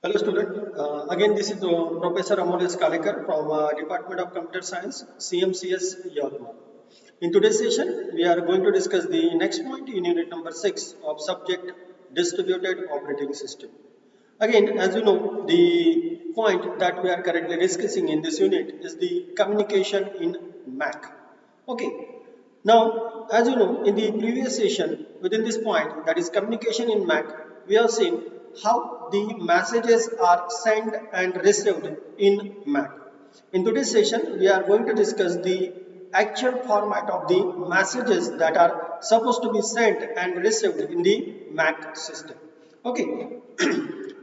Hello student, again this is Professor Amol Kalekar from Department of Computer Science, CMCS Yadma. In today's session, we are going to discuss the next point in unit number 6 of subject distributed operating system. Again, as you know, the point that we are currently discussing in this unit is the communication in Mac. Okay, now, as you know, in the previous session, within this point, that is communication in Mac, we have seen how the messages are sent and received in Mac. In today's session, we are going to discuss the actual format of the messages that are supposed to be sent and received in the Mac system. Okay,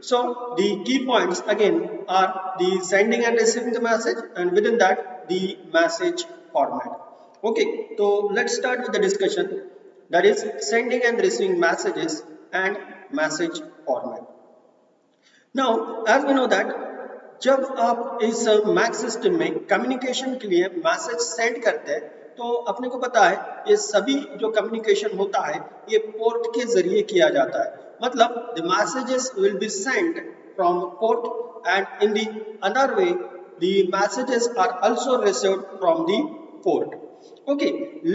so the key points again are the sending and receiving the message, and within that, the message format. Okay, so let's start with the discussion, that is sending and receiving messages and message format. Now, as we know that जब आप इस Mac system में communication के लिए message send करते हैं तो अपने को पता है ये सभी जो कम्युनिकेशन होता है ये पोर्ट के जरिए किया जाता है मतलब the messages will be sent from port and in the other way the messages are also received from the port okay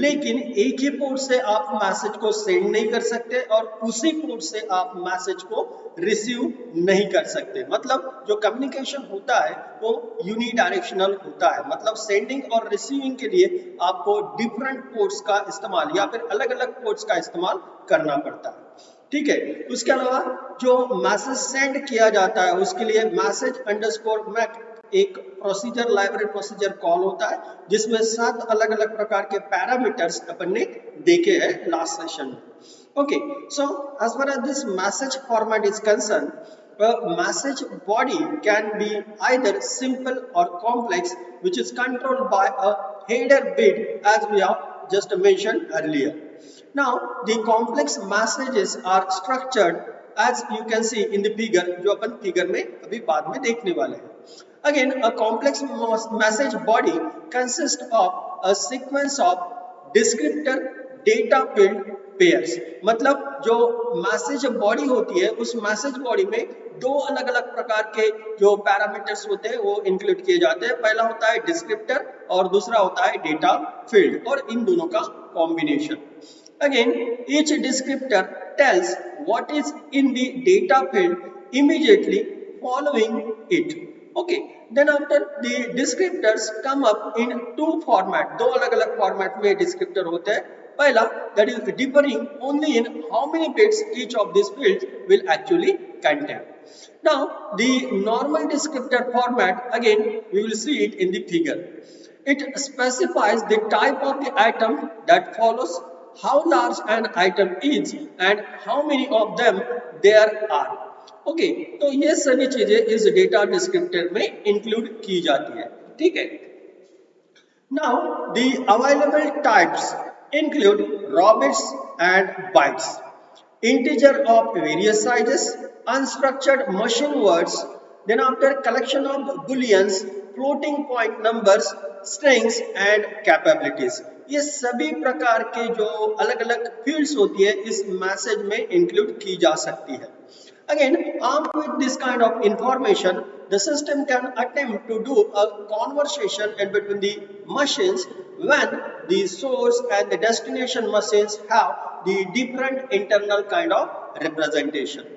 लेकिन एक ही पोर्ट से आप मैसेज को सेंड नहीं कर सकते और उसी पोर्ट से आप मैसेज को रिसीव नहीं कर सकते मतलब जो कम्युनिकेशन होता है वो यूनिडायरेक्शनल होता है मतलब सेंडिंग और रिसीविंग के लिए आपको डिफरेंट पोर्ट्स का इस्तेमाल या फिर अलग अलग पोर्ट्स का इस्तेमाल करना पड़ता है ठीक है उसके अलावा जो मैसेज सेंड किया जाता है उसके लिए मैसेज अंडरस्कोर मैक एक प्रोसीजर लाइब्रेरी प्रोसीजर कॉल होता है जिसमें 7 अलग अलग प्रकार के पैरामीटर्स अपन ने देखे हैं लास्ट सेशन में okay so as far as this message format is concern message body can be either simple or complex which is controlled by a header bit as we have just mentioned earlier now the complex messages are structured as you can see in the figure जो अपन figure में अभी बाद में देखने वाले हैं again a complex message body consists of a sequence of descriptor data field pairs मतलब जो मैसेज बॉडी होती है उस मैसेज बॉडी में दो अलग अलग प्रकार के जो पैरामीटर्स होते हैं वो इंक्लूड किए जाते हैं पहला होता है डिस्क्रिप्टर और दूसरा होता है डेटा फील्ड और इन दोनों का combination again each descriptor tells what is in the data field immediately following it okay then after the descriptors come up in two format दो अलग अलग फॉर्मेट में डिस्क्रिप्टर होते हैं पहला that is differing only in how many bits each of these fields will actually contain now the normal descriptor format again we will see it in the figure it specifies the type of the item that follows how large an item is and how many of them there are okay तो ये सभी चीजें इस data descriptor में include की जाती है ठीक है now the available types include raw bits and bytes integer of various sizes unstructured machine words then after collection of booleans floating point numbers strings and capabilities ये सभी प्रकार के जो अलग अलग फील्ड्स होती है इस मैसेज में इंक्लूड की जा सकती है Again, armed with this kind of information, the system can attempt to do a conversation in between the machines when the source and the destination machines have the different internal kind of representation.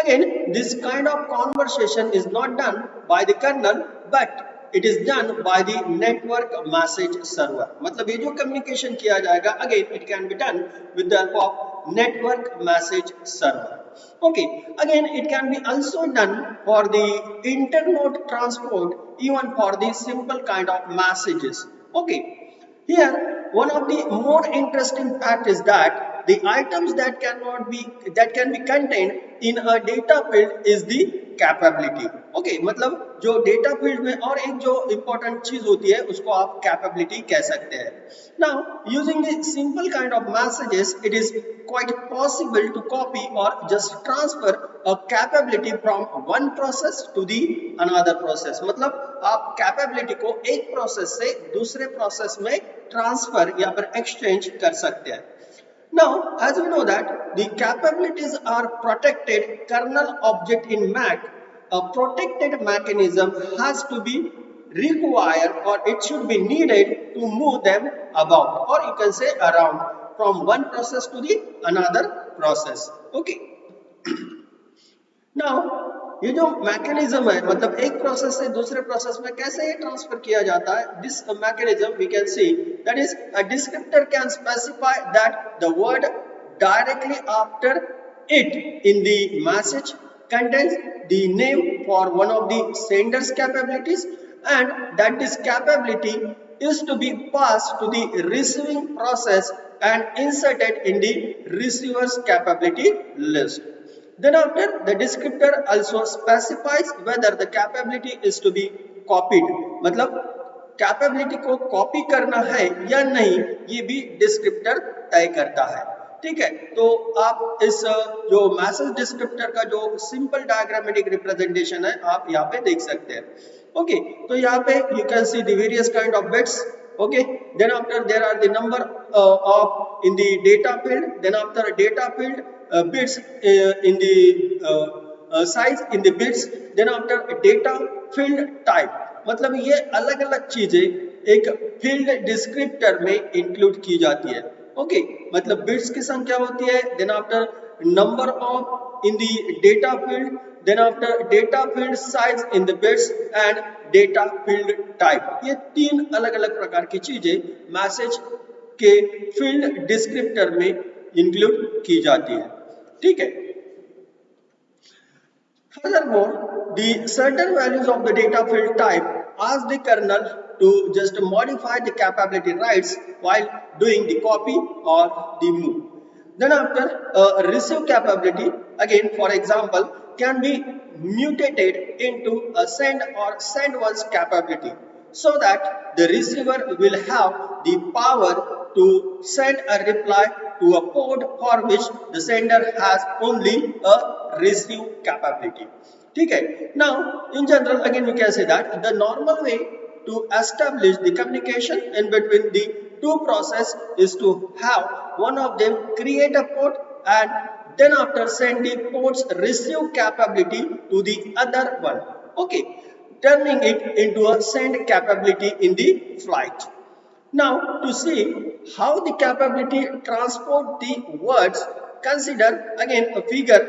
Again, this kind of conversation is not done by the kernel, but it is done by the network message server. मतलब ये जो communication किया जाएगा, again it can be done with the help of network message server. Okay, again it can be also done for the internode transport even for the simple kind of messages. Okay, here one of the more interesting fact is that the items that can be contained in a data field is the capability. Okay, मतलब जो data field में और एक जो important चीज होती है उसको आप कैपेबिलिटी कह सकते हैं now using the simple kind of messages it is quite possible to copy or just transfer a capability from one process to the another process मतलब आप कैपेबिलिटी को एक प्रोसेस से दूसरे प्रोसेस में ट्रांसफर या फिर एक्सचेंज कर सकते हैं Now, as we know that the capabilities are protected kernel object in Mac a protected mechanism has to be required, or it should be needed to move them about, or you can say around, from one process to the another process. Okay. Now ये जो mechanism है, मतलब एक process से दूसरे process में कैसे ये ट्रांसफर किया जाता है, this mechanism we can see that is a descriptor can specify that the word directly after it in the message contains the name for one of the sender's capabilities, and that this capability is to be passed to the receiving process and inserted in the receiver's capability list. Then after, the descriptor also specifies whether the capability is to be copied, मतलब capability को copy करना है या नहीं, ये भी descriptor तय करता है। ठीक है, तो आप इस जो मैसेज डिस्क्रिप्टर का जो सिंपल डायग्रामेटिक रिप्रेजेंटेशन है आप यहाँ पे देख सकते हैं। ओके, तो यहाँ पे you can see the various kind of bits. Okay, then after there are the number of in the data field, then after data field bits in the size in the bits, then after data field type, मतलब ये अलग अलग चीजें एक field descriptor में include की जाती है। ओके, मतलब बिट्स की संख्या होती है, then after number of in the data field, then after data field size in the bits and data field type, ये तीन अलग अलग प्रकार की चीजें मैसेज के फील्ड डिस्क्रिप्टर में इंक्लूड की जाती है। ठीक है, furthermore the certain values of the data field type ask the kernel to just modify the capability rights while doing the copy or the move. Then after receive capability, again for example, can be mutated into a send or send once capability, so that the receiver will have the power to send a reply to a port for which the sender has only a receive capability. ठीक है, now in general again we can say that the normal way to establish the communication in between the two process is to have one of them create a port and then after send the port's receive capability to the other one. Okay, turning it into a send capability in the flight. Now to see how the capability transport the words, consider again a figure.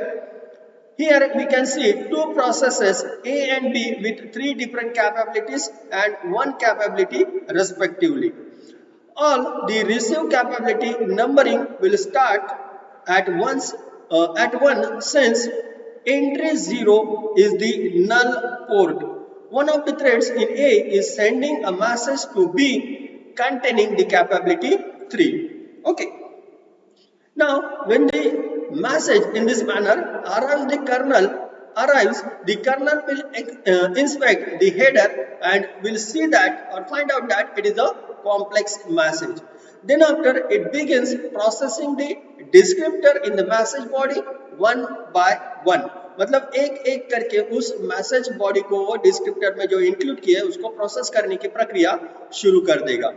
Here we can see two processes A and B with three different capabilities and one capability respectively. All the receive capability numbering will start at one, since entry 0 is the null port. One of the threads in A is sending a message to B containing the capability 3. Okay. Now, when the message in this manner arrives, the kernel will inspect the header and will see that or find out that it is a complex message. Then after it begins processing the descriptor in the message body one by one, मतलब एक एक करके उस message body को वो descriptor में जो include किया है उसको प्रोसेस करने की प्रक्रिया शुरू कर देगा।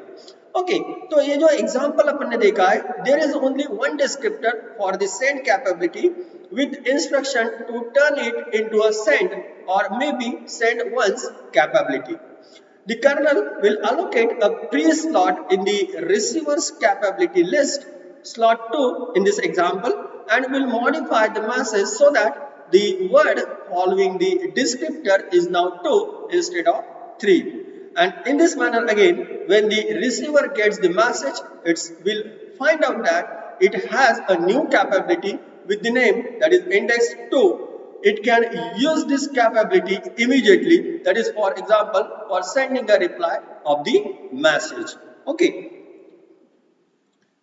ओके, तो ये जो एग्जांपल अपन ने देखा है, there is only one descriptor for the send capability with instruction to turn it into a send or maybe send once capability. The kernel will allocate a pre-slot in the receiver's capability list, slot 2 in this example, and will modify the message so that the word following the descriptor is now 2 instead of 3. And in this manner again, when the receiver gets the message, it will find out that it has a new capability with the name that is index 2. It can use this capability immediately, that is for example for sending a reply of the message. Okay.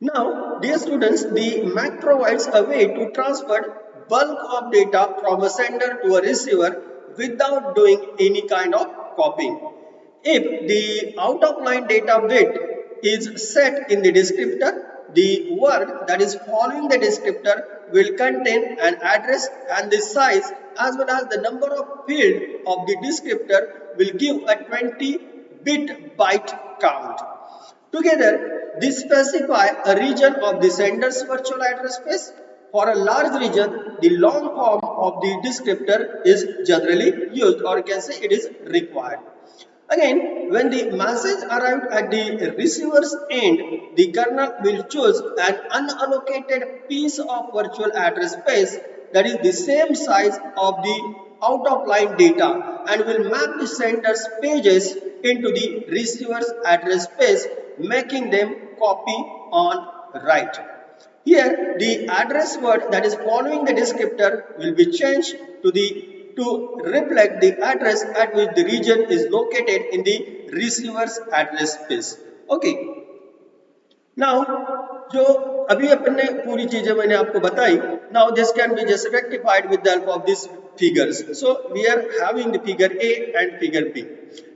Now dear students, the Mac provides a way to transfer bulk of data from a sender to a receiver without doing any kind of copying. If the out of line data bit is set in the descriptor, the word that is following the descriptor will contain an address, and the size as well as the number of field of the descriptor will give a 20-bit byte count. Together, these specify a region of the sender's virtual address space. For a large region, the long form of the descriptor is generally used, or you can say it is required. Again, when the message arrived at the receiver's end, the kernel will choose an unallocated piece of virtual address space that is the same size of the out-of-line data and will map the sender's pages into the receiver's address space, making them copy on write. Here, the address word that is following the descriptor will be changed to reflect the address at which the region is located in the receiver's address space. Okay. Now, जो अभी अपने पूरी चीजें मैंने आपको बताई, now this can be just rectified with the help of these figures. So we are having the figure A and figure B.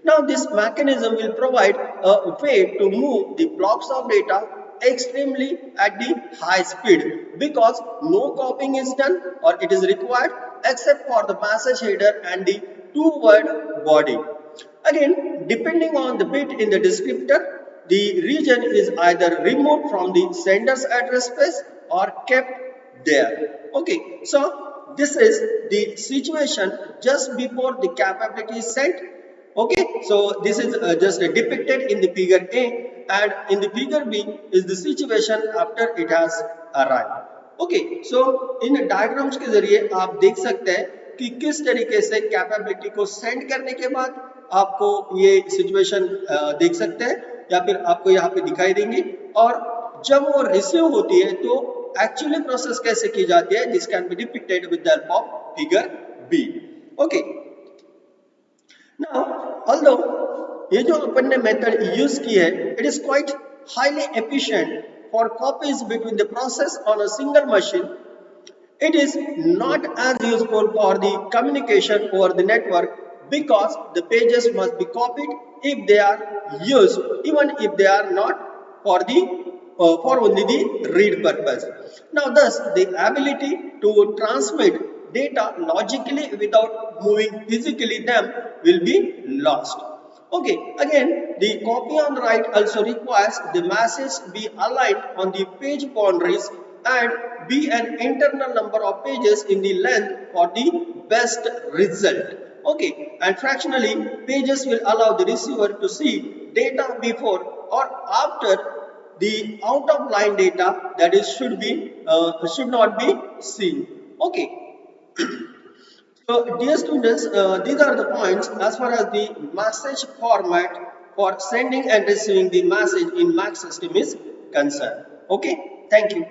Now this mechanism will provide a way to move the blocks of data extremely at the high speed because no copying is done or it is required except for the message header and the two-word body. Again, depending on the bit in the descriptor, the region is either removed from the sender's address space or kept there. Okay, so this is the situation just before the capability is sent. Okay, so this is just depicted in the figure A, and in the figure B is the situation after it has arrived. Okay, so in diagrams के जरिए आप देख सकते हैं कि किस तरीके से कैपेबिलिटी को सेंड करने के बाद आपको ये सिचुएशन देख सकते हैं या फिर आपको यहाँ पे दिखाई देंगी, और जब वो रिसीव होती है तो एक्चुअली प्रोसेस कैसे की जाती है, this can be depicted with the help of figure B. Okay, now although ये जो अपन ने मेथड यूज की है, it is quite highly efficient for copies between the process on a single machine. It is not as useful for the communication over the network because the pages must be copied if they are used, even if they are not for the for only the read purpose. Now, thus the ability to transmit data logically without moving physically them will be lost. Okay, again the copy on write also requires the message be aligned on the page boundaries and be an internal number of pages in the length for the best result. Okay, and fractionally pages will allow the receiver to see data before or after the out of line data that is should not be seen. Okay. So dear students, these are the points as far as the message format for sending and receiving the message in Mac system is concerned. Okay, thank you.